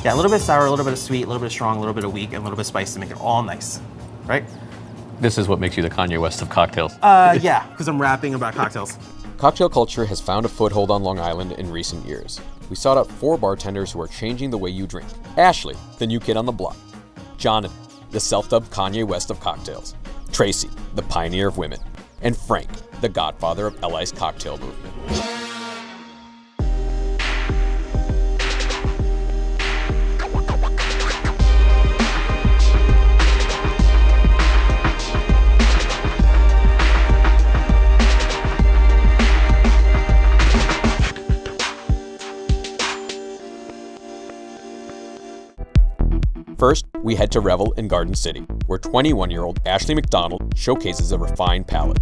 Yeah, a little bit sour, a little bit of sweet, a little bit of strong, a little bit of weak, and a little bit of spice to make it all nice, right? This is what makes you the Kanye West of cocktails. Yeah, because I'm rapping about cocktails. Cocktail culture has found a foothold on Long Island in recent years. We sought out 4 bartenders who are changing the way you drink. Ashley, the new kid on the block. Jonathan, the self-dubbed Kanye West of cocktails. Tracy, the pioneer of women. And Frank, the godfather of LA's cocktail movement. First, we head to Revel in Garden City, where 21-year-old Ashley McDonald showcases a refined palate.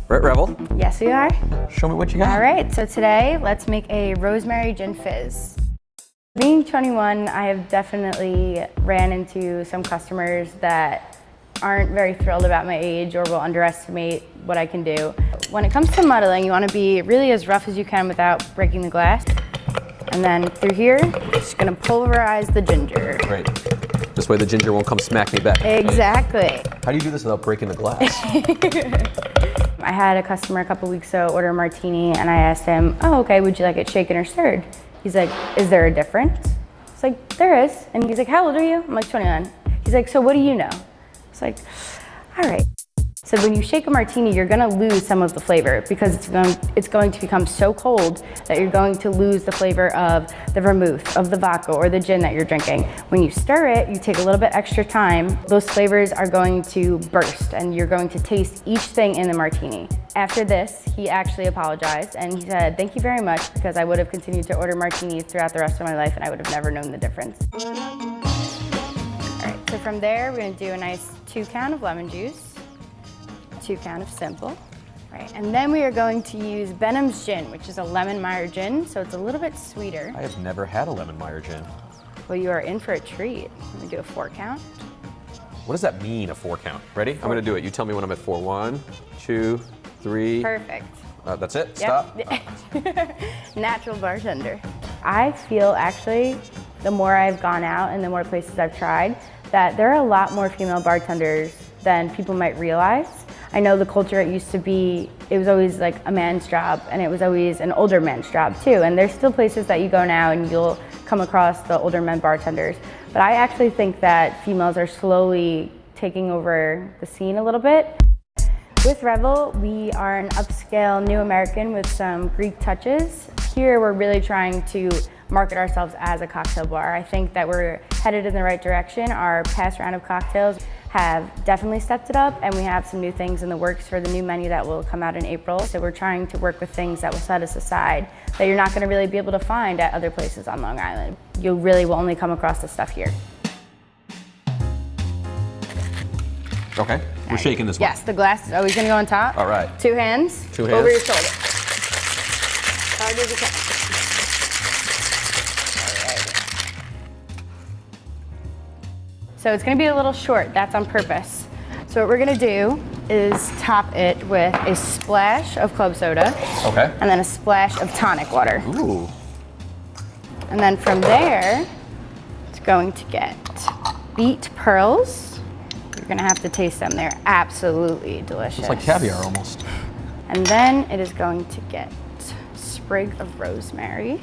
We're at Revel. Yes, we are. Show me what you got. All right, so today, let's make a rosemary gin fizz. Being 21, I have definitely ran into some customers that aren't very thrilled about my age or will underestimate what I can do. When it comes to muddling, you want to be really as rough as you can without breaking the glass. And then through here, just gonna pulverize the ginger. Great. This way the ginger won't come smack me back. Exactly. How do you do this without breaking the glass? I had a customer a couple weeks ago order a martini, and I asked him, oh, okay, would you like it shaken or stirred? He's like, is there a difference? It's like, there is. And he's like, how old are you? I'm like, 29. He's like, so what do you know? It's like, all right. So when you shake a martini, you're gonna lose some of the flavor because it's going to become so cold that you're going to lose the flavor of the vermouth, of the vodka, or the gin that you're drinking. When you stir it, you take a little bit extra time, those flavors are going to burst and you're going to taste each thing in the martini. After this, he actually apologized and he said, thank you very much, because I would have continued to order martinis throughout the rest of my life and I would have never known the difference. All right, so from there, we're gonna do a nice 2 count of lemon juice. 2 count of simple. Right, and then we are going to use Benham's gin, which is a lemon Meyer gin, so it's a little bit sweeter. I have never had a lemon Meyer gin. Well, you are in for a treat. I'm gonna do a 4 count. What does that mean, a 4 count? Ready? I'm gonna do it. You tell me when I'm at 4. 1, 2, 3. Perfect. That's it? Yep. Stop? Natural bartender. I feel actually, the more I've gone out and the more places I've tried, that there are a lot more female bartenders than people might realize. I know the culture, it used to be, it was always like a man's job, and it was always an older man's job too. And there's still places that you go now and you'll come across the older men bartenders. But I actually think that females are slowly taking over the scene a little bit. With Revel, we are an upscale new American with some Greek touches. Here, we're really trying to market ourselves as a cocktail bar. I think that we're headed in the right direction. Our past round of cocktails have definitely stepped it up, and we have some new things in the works for the new menu that will come out in April. So we're trying to work with things that will set us aside that you're not gonna really be able to find at other places on Long Island. You really will only come across this stuff here. Okay, we're shaking this one. Yes, the glass is always gonna go on top. All right. 2 hands. 2 hands. Over your shoulder. Hard as you can. So it's gonna be a little short, that's on purpose. So what we're gonna do is top it with a splash of club soda. Okay. And then a splash of tonic water. Ooh. And then from there, it's going to get beet pearls. You're gonna have to taste them, they're absolutely delicious. It's like caviar almost. And then it is going to get a sprig of rosemary.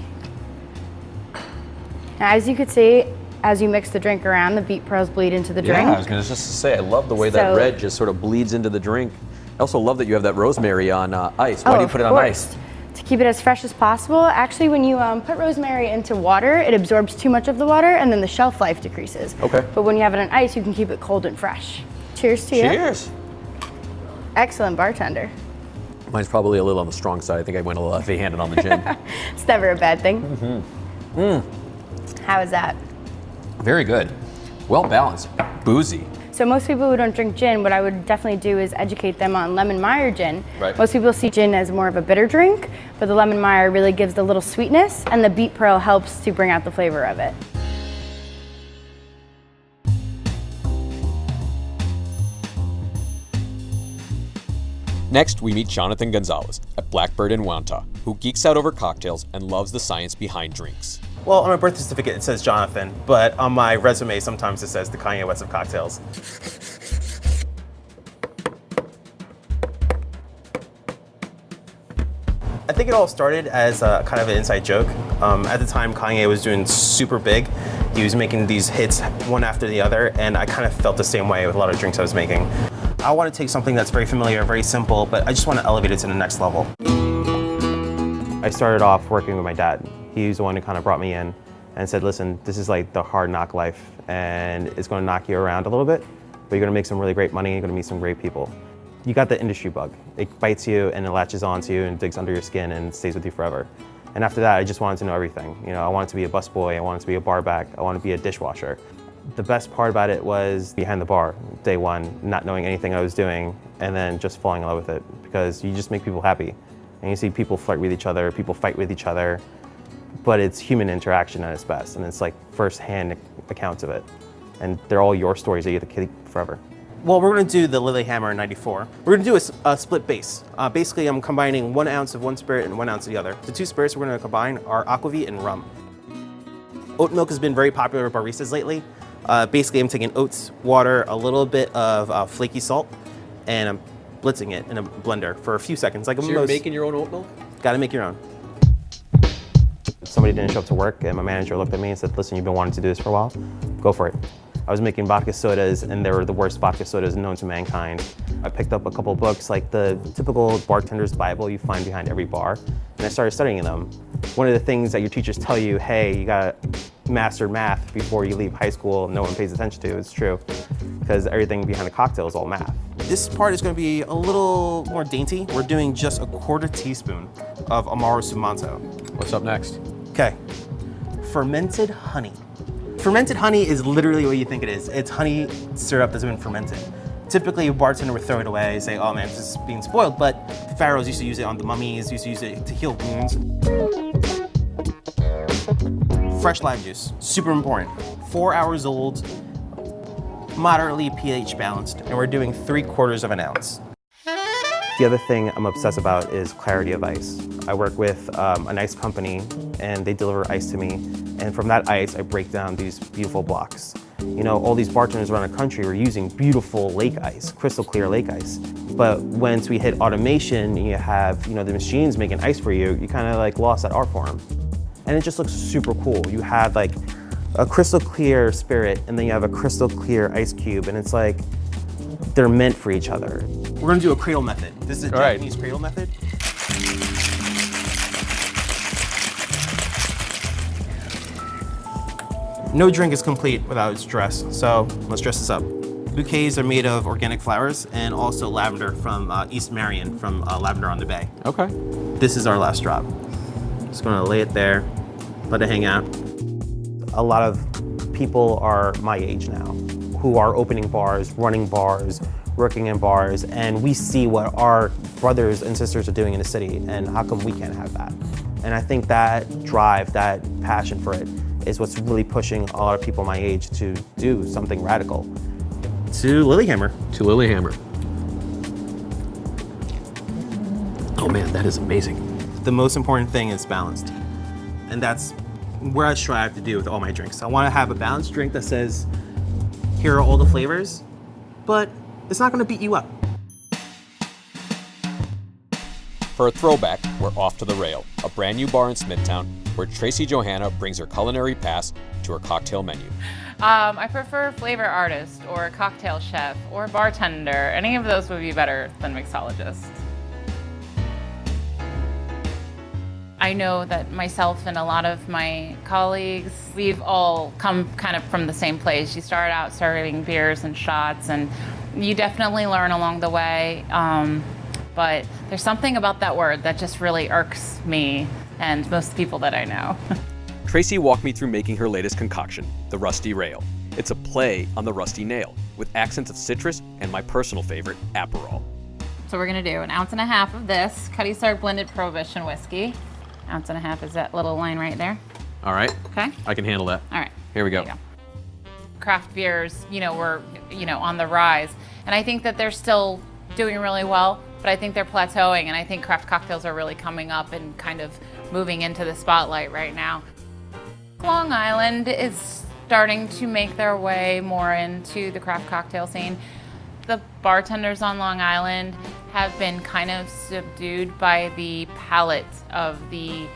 Now, as you can see, as you mix the drink around, the beet pearls bleed into the drink. Yeah, I was gonna just say, I love the way that red just sort of bleeds into the drink. I also love that you have that rosemary on ice. Why do you put it on ice? To keep it as fresh as possible. Actually, when you put rosemary into water, it absorbs too much of the water and then the shelf life decreases. Okay. But when you have it on ice, you can keep it cold and fresh. Cheers to you. Cheers. Excellent bartender. Mine's probably a little on the strong side. I think I went a little heavy-handed on the gin. It's never a bad thing. How is that? Very good. Well balanced. Boozy. So most people who don't drink gin, what I would definitely do is educate them on lemon Meyer gin. Right. Most people see gin as more of a bitter drink, but the lemon Meyer really gives the little sweetness, and the beet pearl helps to bring out the flavor of it. Next, we meet Jonathan Gonzalez at Blackbird in Wantagh, who geeks out over cocktails and loves the science behind drinks. Well, on my birth certificate it says Jonathan, but on my resume sometimes it says the Kanye West of cocktails. I think it all started as a kind of an inside joke. At the time, Kanye was doing super big. He was making these hits one after the other, and I kind of felt the same way with a lot of drinks I was making. I want to take something that's very familiar, very simple, but I just want to elevate it to the next level. I started off working with my dad. He was the one who kind of brought me in and said, listen, this is like the hard knock life, and it's going to knock you around a little bit, but you're going to make some really great money, you're going to meet some great people. You got the industry bug. It bites you and it latches onto you and digs under your skin and stays with you forever. And after that, I just wanted to know everything. You know, I wanted to be a busboy, I wanted to be a bar back, I wanted to be a dishwasher. The best part about it was behind the bar, day one, not knowing anything I was doing, and then just falling in love with it, because you just make people happy. And you see people flirt with each other, people fight with each other, but it's human interaction at its best, and it's like first-hand accounts of it. And they're all your stories that you get to keep forever. Well, we're going to do the Lilyhammer 94. We're going to do a split base. Basically, I'm combining 1 ounce of one spirit and 1 ounce of the other. The two spirits we're going to combine are aquavit and rum. Oat milk has been very popular with baristas lately. Basically, I'm taking oats, water, a little bit of flaky salt, and I'm blitzing it in a blender for a few seconds. Like So you're making your own oat milk? Got to make your own. Somebody didn't show up to work, and my manager looked at me and said, listen, you've been wanting to do this for a while. Go for it. I was making vodka sodas, and they were the worst vodka sodas known to mankind. I picked up a couple books, like the typical bartender's Bible you find behind every bar, and I started studying them. One of the things that your teachers tell you, hey, you gotta master math before you leave high school, no one pays attention to, it's true, because everything behind a cocktail is all math. This part is gonna be a little more dainty. We're doing just a 1/4 teaspoon of Amaro Sumanto. What's up next? Okay, fermented honey. Fermented honey is literally what you think it is. It's honey syrup that's been fermented. Typically, a bartender would throw it away and say, oh man, this is being spoiled, but pharaohs used to use it on the mummies, used to use it to heal wounds. Fresh lime juice, super important. 4 hours old, moderately pH balanced, and we're doing 3/4 ounce. The other thing I'm obsessed about is clarity of ice. I work with an ice company, and they deliver ice to me, and from that ice, I break down these beautiful blocks. You know, all these bartenders around the country were using beautiful lake ice, crystal clear lake ice. But once we hit automation, you have, you know, the machines making ice for you, you kind of like lost that art form. And it just looks super cool. You have like a crystal clear spirit, and then you have a crystal clear ice cube, and it's like, they're meant for each other. We're gonna do a cradle method. This is a Japanese cradle method. No drink is complete without its dress, so let's dress this up. Bouquets are made of organic flowers and also lavender from East Marion, from Lavender on the Bay. Okay. This is our last drop. Just gonna lay it there, let it hang out. A lot of people are my age now, who are opening bars, running bars, working in bars, and we see what our brothers and sisters are doing in the city, and how come we can't have that? And I think that drive, that passion for it, is what's really pushing a lot of people my age to do something radical. To Lilyhammer. To Lilyhammer. Oh man, that is amazing. The most important thing is balanced. And that's where I strive to do with all my drinks. I want to have a balanced drink that says, here are all the flavors, but it's not going to beat you up. For a throwback, we're off to the Rail, a brand new bar in Smithtown where Tracy Johanna brings her culinary pass to her cocktail menu. I prefer flavor artist or cocktail chef or bartender. Any of those would be better than mixologist. I know that myself and a lot of my colleagues, we've all come kind of from the same place. You start out serving beers and shots, and you definitely learn along the way. But there's something about that word that just really irks me and most people that I know. Tracy walked me through making her latest concoction, the Rusty Rail. It's a play on the rusty nail, with accents of citrus and my personal favorite, Aperol. So we're gonna do 1.5 ounces of this Cutty Sark blended Prohibition whiskey. 1.5 ounces is that little line right there. All right. Okay. I can handle that. All right. Here we go. There you go. Craft beers, were, on the rise. And I think that they're still doing really well. but I think they're plateauing, and I think craft cocktails are really coming up and kind of moving into the spotlight right now. Long Island is starting to make their way more into the craft cocktail scene. The bartenders on Long Island have been kind of subdued by the palate of the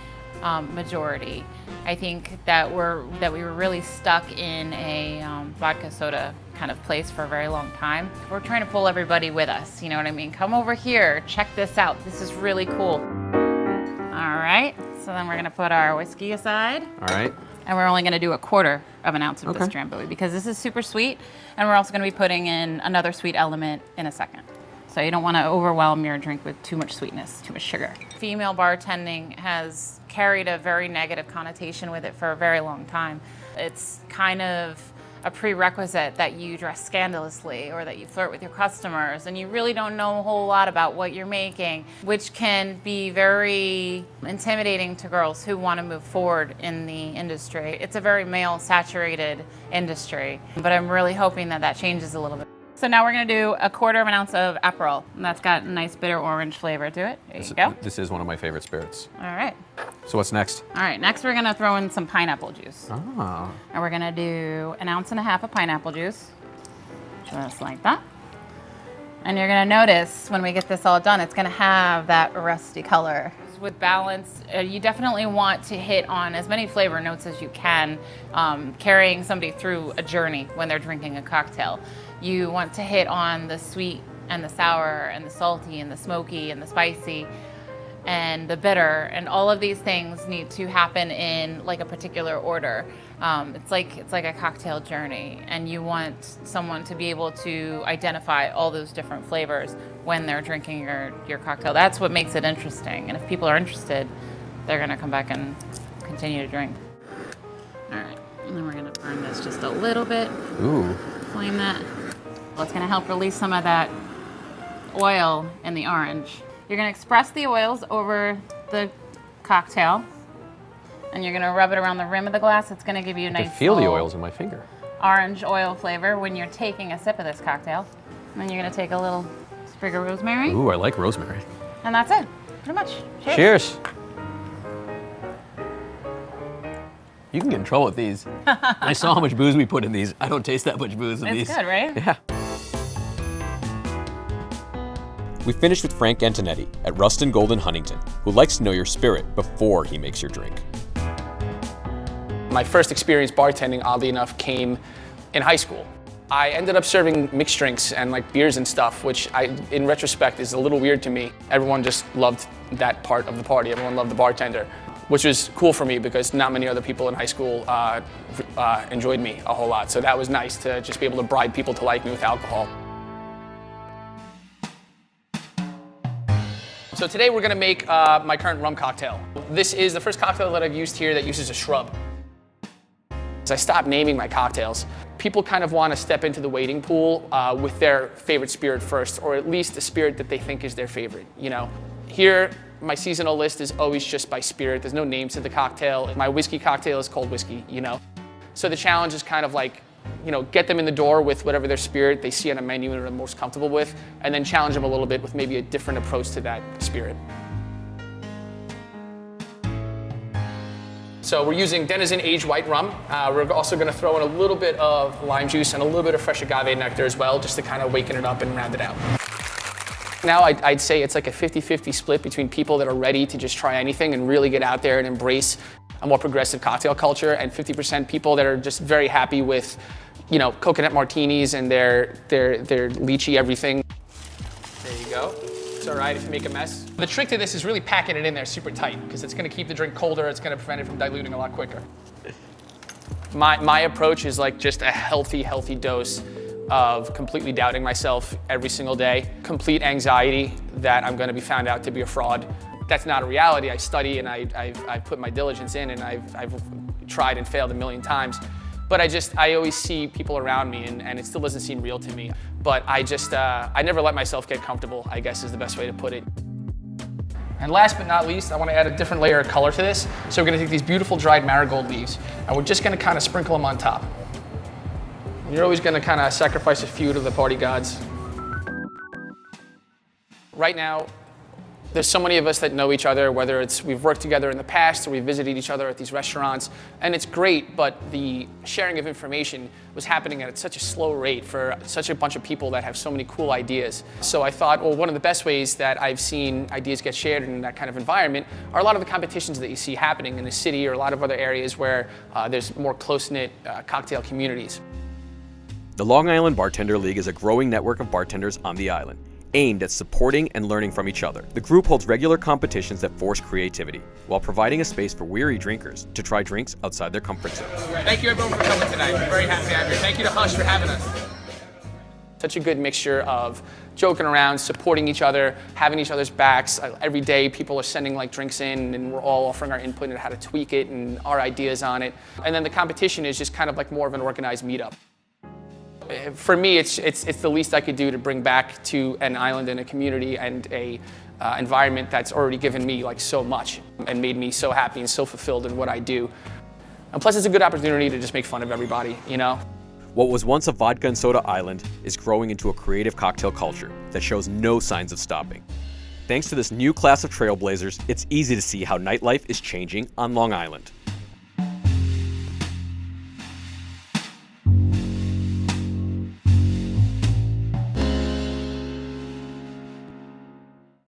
majority. I think that we were really stuck in a vodka soda kind of place for a very long time. We're trying to pull everybody with us, you know what I mean? Come over here, check this out. This is really cool. All right, so then we're gonna put our whiskey aside. All right. And we're only gonna do 1/4 of an ounce of this Drambuie because this is super sweet, and we're also gonna be putting in another sweet element in a second. So you don't wanna overwhelm your drink with too much sweetness, too much sugar. Female bartending has carried a very negative connotation with it for a very long time. It's kind of a prerequisite that you dress scandalously or that you flirt with your customers and you really don't know a whole lot about what you're making, which can be very intimidating to girls who want to move forward in the industry. It's a very male-saturated industry, but I'm really hoping that that changes a little bit. So now we're going to do 1/4 of an ounce of Aperol, and that's got a nice bitter orange flavor to it. There you go. This is one of my favorite spirits. All right. So what's next? All right, next we're going to throw in some pineapple juice. Ah. And we're going to do 1.5 ounces of pineapple juice, just like that. And you're going to notice when we get this all done, it's going to have that rusty color. With balance, you definitely want to hit on as many flavor notes as you can, carrying somebody through a journey when they're drinking a cocktail. You want to hit on the sweet and the sour and the salty and the smoky and the spicy and the bitter, and all of these things need to happen in like a particular order. It's like a cocktail journey, and you want someone to be able to identify all those different flavors when they're drinking your cocktail. That's what makes it interesting, and if people are interested, they're gonna come back and continue to drink. All right, and then we're gonna burn this just a little bit. Ooh. Flame that. Well, it's gonna help release some of that oil in the orange. You're gonna express the oils over the cocktail, and you're gonna rub it around the rim of the glass. It's gonna give you a nice I can feel the little oils in my finger. orange oil flavor when you're taking a sip of this cocktail. And then you're gonna take a little sprig of rosemary, Ooh, I like rosemary. and that's it, pretty much. Cheers. Cheers. You can get in trouble with these. I saw how much booze we put in these. I don't taste that much booze in these. It's good, right? Yeah. We finished with Frank Antonetti at Rustin Gold in Huntington, who likes to know your spirit before he makes your drink. My first experience bartending, oddly enough, came in high school. I ended up serving mixed drinks and like beers and stuff, which in retrospect is a little weird to me. Everyone just loved that part of the party. Everyone loved the bartender, which was cool for me because not many other people in high school enjoyed me a whole lot. So that was nice to just be able to bribe people to like me with alcohol. So today we're gonna make my current rum cocktail. This is the first cocktail that I've used here that uses a shrub. As I stopped naming my cocktails, people kind of want to step into the waiting pool with their favorite spirit first, or at least a spirit that they think is their favorite, you know. Here, my seasonal list is always just by spirit. There's no name to the cocktail. My whiskey cocktail is called whiskey, you know. So the challenge is kind of like, you know, get them in the door with whatever their spirit they see on a menu and are most comfortable with, and then challenge them a little bit with maybe a different approach to that spirit. So we're using Denizen aged white rum. We're also going to throw in a little bit of lime juice and a little bit of fresh agave nectar as well, just to kind of waken it up and round it out. Now I'd say it's like a 50-50 split between people that are ready to just try anything and really get out there and embrace a more progressive cocktail culture, and 50% people that are just very happy with, you know, coconut martinis and their lychee everything. There you go. It's all right if you make a mess. The trick to this is really packing it in there super tight because it's going to keep the drink colder. It's going to prevent it from diluting a lot quicker. My approach is like just a healthy dose of completely doubting myself every single day. Complete anxiety that I'm going to be found out to be a fraud. That's not a reality. I study and I've put my diligence in, and I've tried and failed a million times. But I always see people around me and it still doesn't seem real to me. But I never let myself get comfortable, I guess is the best way to put it. And last but not least, I want to add a different layer of color to this. So we're going to take these beautiful dried marigold leaves and we're just going to kind of sprinkle them on top. You're always going to kind of sacrifice a few to the party gods. Right now, there's so many of us that know each other, whether it's we've worked together in the past or we've visited each other at these restaurants, and it's great, but the sharing of information was happening at such a slow rate for such a bunch of people that have so many cool ideas. So I thought, well, one of the best ways that I've seen ideas get shared in that kind of environment are a lot of the competitions that you see happening in the city or a lot of other areas where there's more close-knit cocktail communities. The Long Island Bartender League is a growing network of bartenders on the island, aimed at supporting and learning from each other. The group holds regular competitions that force creativity, while providing a space for weary drinkers to try drinks outside their comfort zone. Thank you everyone for coming tonight. We're very happy to have you. Thank you to Hush for having us. Such a good mixture of joking around, supporting each other, having each other's backs. Every day people are sending like drinks in and we're all offering our input on how to tweak it and our ideas on it. And then the competition is just kind of like more of an organized meetup. For me, it's the least I could do to bring back to an island and a community and a environment that's already given me like so much and made me so happy and so fulfilled in what I do. And plus, it's a good opportunity to just make fun of everybody, you know? What was once a vodka and soda island is growing into a creative cocktail culture that shows no signs of stopping. Thanks to this new class of trailblazers, it's easy to see how nightlife is changing on Long Island.